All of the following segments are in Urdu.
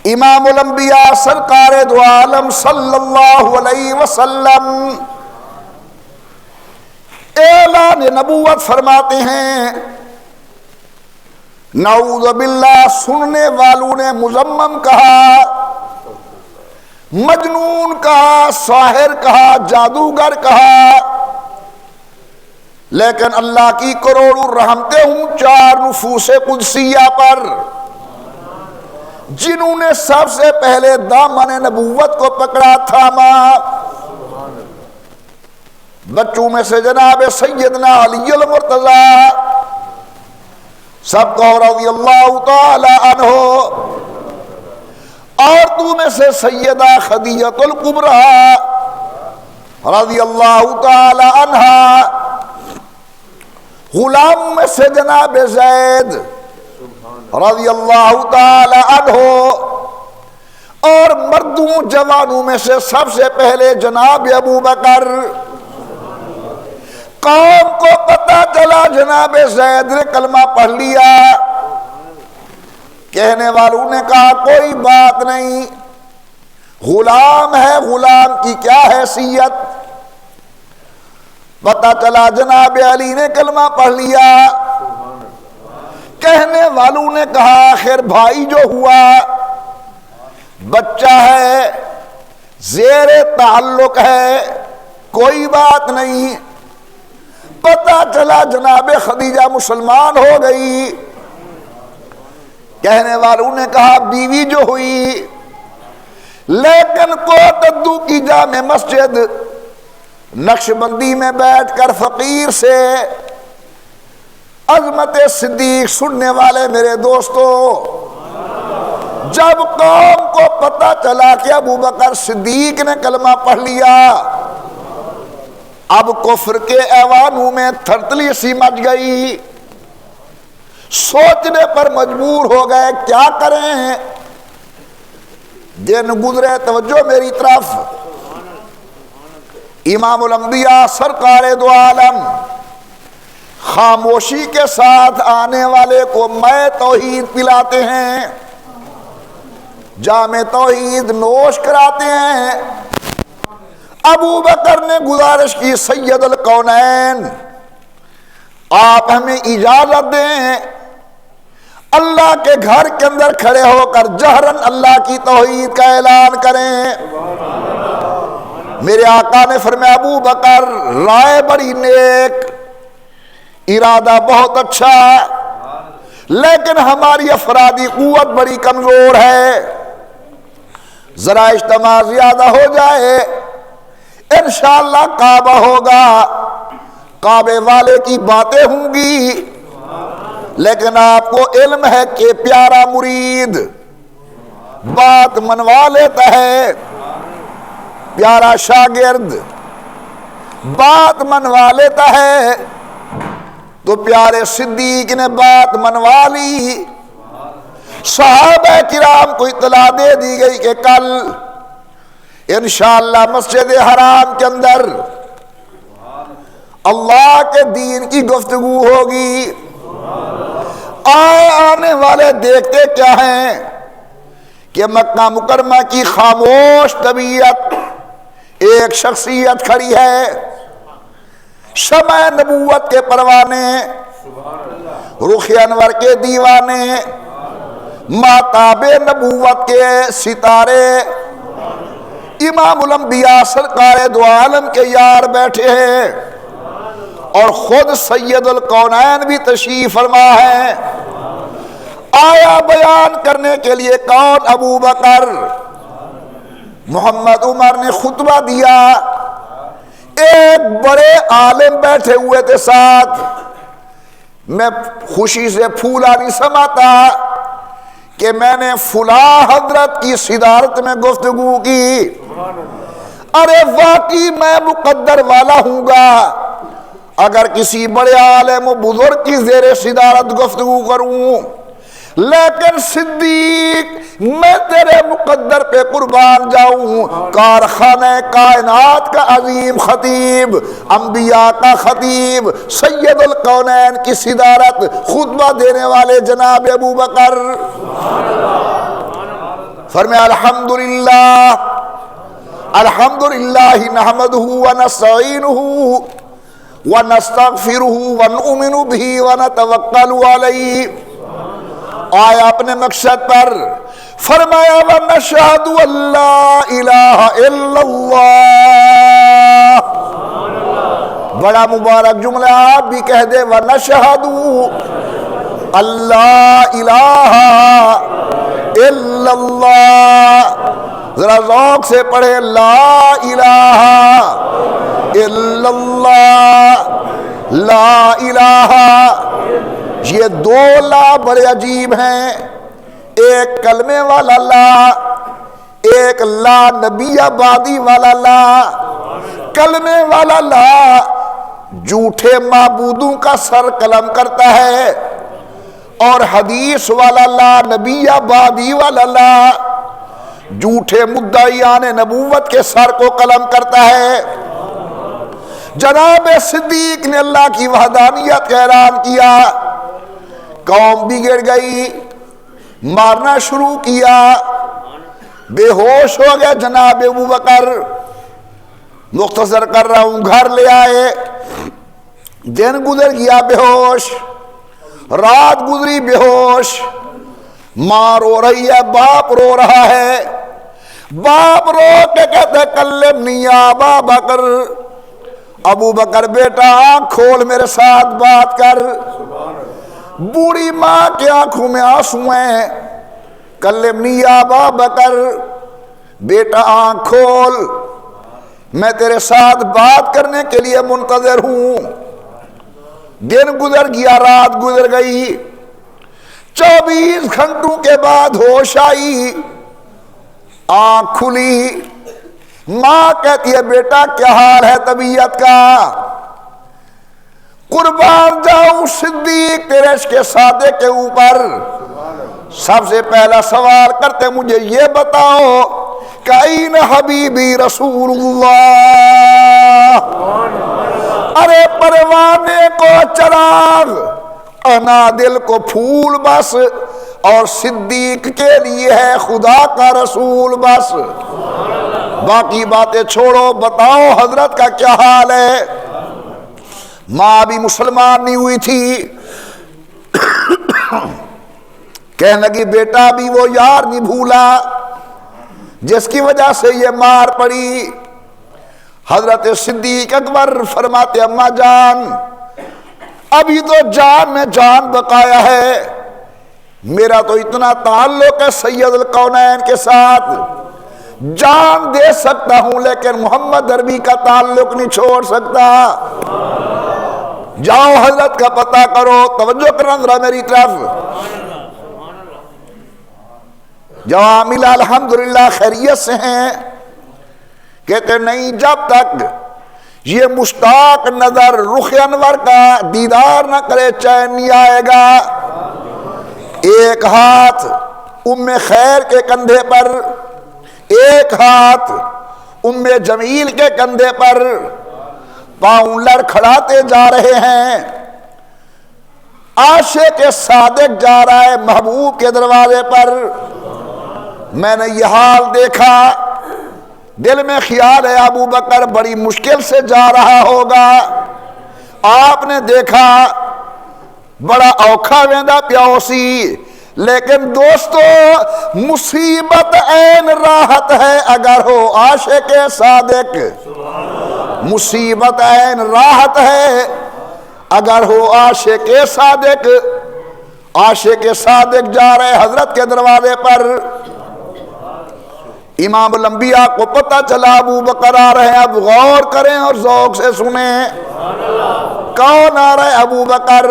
امام الانبیاء سرکار دو عالم صلی اللہ علیہ وسلم اعلان نبوت فرماتے ہیں. نعوذ باللہ سننے والوں نے مذمم کہا، مجنون کہا، ساحر کہا، جادوگر کہا، لیکن اللہ کی کروڑوں رحمتیں ہوں چار نفوس قدسیہ پر جنہوں نے سب سے پہلے دامن نبوت کو پکڑا تھاما. بچوں میں سے جناب سیدنا علی المرتضی، سب کو رضی اللہ تعالی عنہ. عورتوں میں سے سیدہ خدیجہ الکبریٰ رضی اللہ تعالی عنہا. غلام میں سے جناب زید رضی اللہ تعالی عنہ. اور مردوں جوانوں میں سے سب سے پہلے جناب ابو بکر. قوم کو پتہ چلا جناب زید نے کلمہ پڑھ لیا. کہنے والوں نے کہا کوئی بات نہیں، غلام ہے، غلام کی کیا حیثیت. پتہ چلا جناب علی نے کلمہ پڑھ لیا. کہنے والوں نے کہا آخر بھائی جو ہوا بچہ ہے، زیر تعلق ہے، کوئی بات نہیں. پتہ چلا جناب خدیجہ مسلمان ہو گئی. کہنے والوں نے کہا بیوی جو ہوئی، لیکن کوٹدو کی جامع مسجد نقش بندی میں بیٹھ کر فقیر سے عظمت صدیق سننے والے میرے دوستو، جب قوم کو پتہ چلا کہ ابو بکر صدیق نے کلمہ پڑھ لیا، اب کفر کے ایوانوں میں تھرتلی سی مچ گئی. سوچنے پر مجبور ہو گئے کیا کریں. دن گزرے، توجہ میری طرف. امام الانبیاء سرکار دو عالم خاموشی کے ساتھ آنے والے کو میں توحید پلاتے ہیں، جام توحید نوش کراتے ہیں. ابو بکر نے گزارش کی سید الکونین آپ ہمیں اجازت دیں اللہ کے گھر کے اندر کھڑے ہو کر جہرن اللہ کی توحید کا اعلان کریں. میرے آقا نے فرمایا ابو بکر رائے بڑی نیک، ارادہ بہت اچھا، لیکن ہماری افرادی قوت بڑی کمزور ہے. ذرا اجتماع زیادہ ہو جائے انشاءاللہ کعبہ ہوگا، کعبے والے کی باتیں ہوں گی، لیکن آپ کو علم ہے کہ پیارا مرید بات منوا لیتا ہے، پیارا شاگرد بات منوا لیتا ہے. تو پیارے صدیق نے بات منوا لی. صحابہ کرام کو اطلاع دے دی گئی کہ کل انشاءاللہ مسجد حرام کے اندر اللہ کے دین کی گفتگو ہوگی. آنے والے دیکھتے کیا ہیں کہ مکہ مکرمہ کی خاموش طبیعت ایک شخصیت کھڑی ہے، شمع نبوت کے پروانے، رخ انور کے دیوانے، ماتاب نبوت کے ستارے، امام الانبیاء سرکار دو عالم کے یار بیٹھے ہیں، اور خود سید الکونین بھی تشریف فرما ہے. آیا بیان کرنے کے لیے کون؟ ابو بکر. محمد عمر نے خطبہ دیا، ایک بڑے عالم بیٹھے ہوئے تھے ساتھ. میں خوشی سے پھولا نہیں سماتا کہ میں نے فلاں حضرت کی صدارت میں گفتگو کی. ارے واقعی میں مقدر والا ہوں گا اگر کسی بڑے عالم و بزرگ کی زیر صدارت گفتگو کروں، لیکن صدیق میں تیرے مقدر پہ قربان جاؤں. کارخانہ کائنات کا عظیم خطیب، انبیاء کا خطیب، سید الکونین کی صدارت خطبہ دینے والے جناب ابو بکر. فرمایا الحمدللہ الحمدللہ نحمدہ ونستعینہ ونستغفرہ ونؤمن بہ ونتوکل علیہ. آیا اپنے مقصد پر. فرمایا ونشہد ان لا الہ الا اللہ. بڑا مبارک جملہ آپ بھی کہہ دے ونشہد ان لا الہ الا اللہ. ذرا ذوق سے پڑھے لا الہ الا اللہ. لا الہ. یہ دو لا بڑے عجیب ہیں. ایک کلمے والا لا, ایک لا نبی آبادی والا لا. کلمے والا لا جھوٹے معبودوں کا سر قلم کرتا ہے, اور حدیث والا لا, نبی آبادی والا لا جھوٹے مدعیان نبوت کے سر کو قلم کرتا ہے. جناب صدیق نے اللہ کی وحدانیت کا اعلان کیا. قوم بگڑ گئی, مارنا شروع کیا, بے ہوش ہو گئے. جناب ابوبکر, مختصر کر رہا ہوں, گھر لے آئے. دن گزر گیا بے ہوش, رات گزری بے ہوش. ماں رو رہی ہے, باپ رو رہا ہے. باپ رو کے کہتے کلمنی یا ابا بکر. ابو بکر بیٹا آنکھ کھول, میرے ساتھ بات کر. بوڑھی ماں کے آنکھوں میں آنسو ہیں. کلمنی یا ابا بکر, بیٹا آنکھ کھول, میں تیرے ساتھ بات کرنے کے لیے منتظر ہوں. دن گزر گیا, رات گزر گئی. 24 گھنٹوں کے بعد ہوش آئی, آنکھ کھلی. ماں کہتی ہے بیٹا کیا حال ہے طبیعت کا؟ قربان جاؤں صدیق تیرے عشق صادق کے اوپر. سب سے پہلا سوال کرتے مجھے یہ بتاؤ کائن حبیبی رسول اللہ. ارے پروانے کو چراغ, انا دل کو پھول بس, اور صدیق کے لیے ہے خدا کا رسول بس. باقی باتیں چھوڑو, بتاؤ حضرت کا کیا حال ہے. ماں بھی مسلمان نہیں ہوئی تھی. کہنے لگی بیٹا بھی وہ یار نہیں بھولا جس کی وجہ سے یہ مار پڑی. حضرت صدیق اکبر فرماتے اماں جان ابھی تو جان میں جان بقایا ہے. میرا تو اتنا تعلق ہے سید الکونین کے ساتھ, جان دے سکتا ہوں لیکن محمد عربی کا تعلق نہیں چھوڑ سکتا. جاؤ حضرت کا پتہ کرو. توجہ کرنا ذرا میری طرف. جواب ملا الحمدللہ خیریت سے ہیں. کہتے نہیں جب تک یہ مشتاق نظر رخ انور کا دیدار نہ کرے چین نہیں آئے گا. ایک ہاتھ ام خیر کے کندھے پر, ایک ہاتھ ام جمیل کے کندھے پر, پاؤں لڑکھڑاتے جا رہے ہیں. عاشق صادق جا رہا ہے محبوب کے دروازے پر. میں نے یہ حال دیکھا, دل میں خیال ہے ابو بکر بڑی مشکل سے جا رہا ہوگا. آپ نے دیکھا بڑا اوکھا ویندا پیوسی, لیکن دوستو مصیبت عین راحت ہے اگر ہو عاشق صادق. مصیبت عین راحت ہے اگر ہو عاشق صادق. عاشق صادق جا رہے حضرت کے دروازے پر. امام الانبیاء کو پتہ چلا ابو بکر آ رہے ہیں. اب غور کریں اور ذوق سے سنیں. کون آ رہا ہے؟ ابو بکر.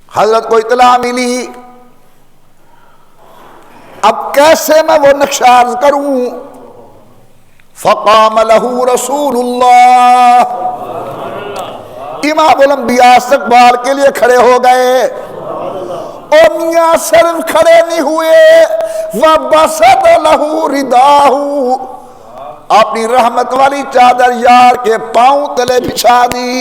حضرت کو اطلاع ملی. اب کیسے میں وہ نقشہ عرض کروں. فقام لہ رسول اللہ. امام الانبیاء استقبال کے لیے کھڑے ہو گئے. اور میاں صرف کھڑے نہیں ہوئے, وَبَسَطَ لَهُ رِدَاهُ, اپنی رحمت والی چادر یار کے پاؤں تلے بچھا دی.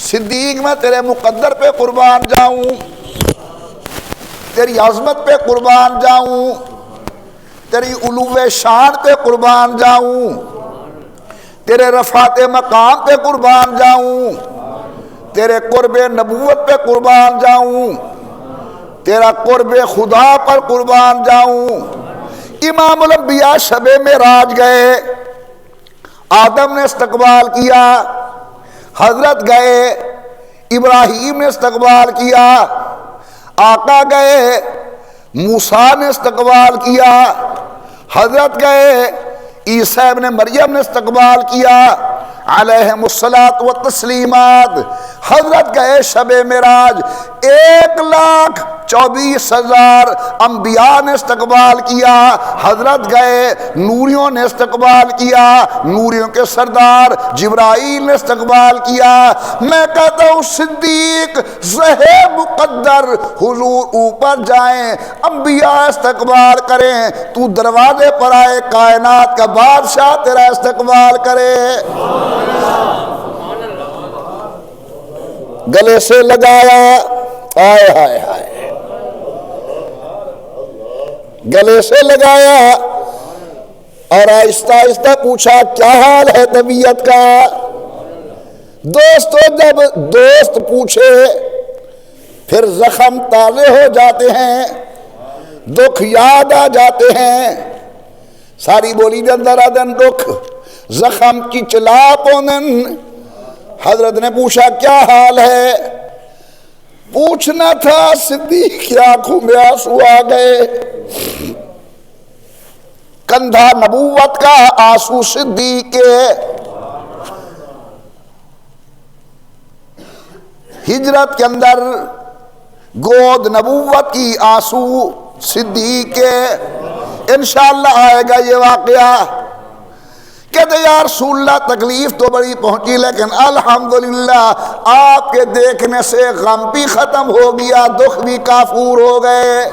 صدیق میں تیرے مقدر پہ قربان جاؤں. تیری عظمت پہ قربان جاؤں، تیری علو شان پہ قربان جاؤں، تیرے رفعت مقام پہ قربان جاؤں، تیرے قرب نبوت پہ قربان جاؤں، تیرا قرب خدا پر قربان جاؤں۔ امام الانبیاء شب معراج گئے، آدم نے استقبال کیا، حضرت گئے، ابراہیم نے استقبال کیا، آقا گئے، موسیٰ نے استقبال کیا، حضرت گئے، عیسیٰ ابن مریم نے استقبال کیا علیہم الصلاۃ والتسلیمات۔ حضرت گئے شب معراج، 1,24,000 انبیاء نے استقبال کیا، حضرت گئے، نوریوں نے استقبال کیا، نوریوں کے سردار جبرائیل نے استقبال کیا۔ میں کہتا ہوں صدیق زہے مقدر حضور اوپر جائیں، انبیاء استقبال کریں، تو دروازے پر آئے، کائنات کا بادشاہ تیرا استقبال کرے۔ گلے سے لگایا، آئے ہائے ہائے، گلے سے لگایا اور آہستہ آہستہ پوچھا کیا حال ہے طبیعت کا۔ دوستو جب دوست پوچھے پھر زخم تازے ہو جاتے ہیں، دکھ یاد آ جاتے ہیں، ساری بولی جندرہ دن دکھ زخم کی چلا پونن۔ حضرت نے پوچھا کیا حال ہے، پوچھنا تھا صدیق کی آنکھوں میں آنسو آ گئے، کندھا نبوت کا آنسو صدیق کے، ہجرت کے اندر گود نبوت کی آنسو صدیق کے۔ انشاءاللہ آئے گا یہ واقعہ۔ کہتے یا رسول اللہ تکلیف تو بڑی پہنچی لیکن الحمدللہ آپ کے دیکھنے سے غم بھی ختم ہو گیا، دکھ بھی کافور ہو گئے۔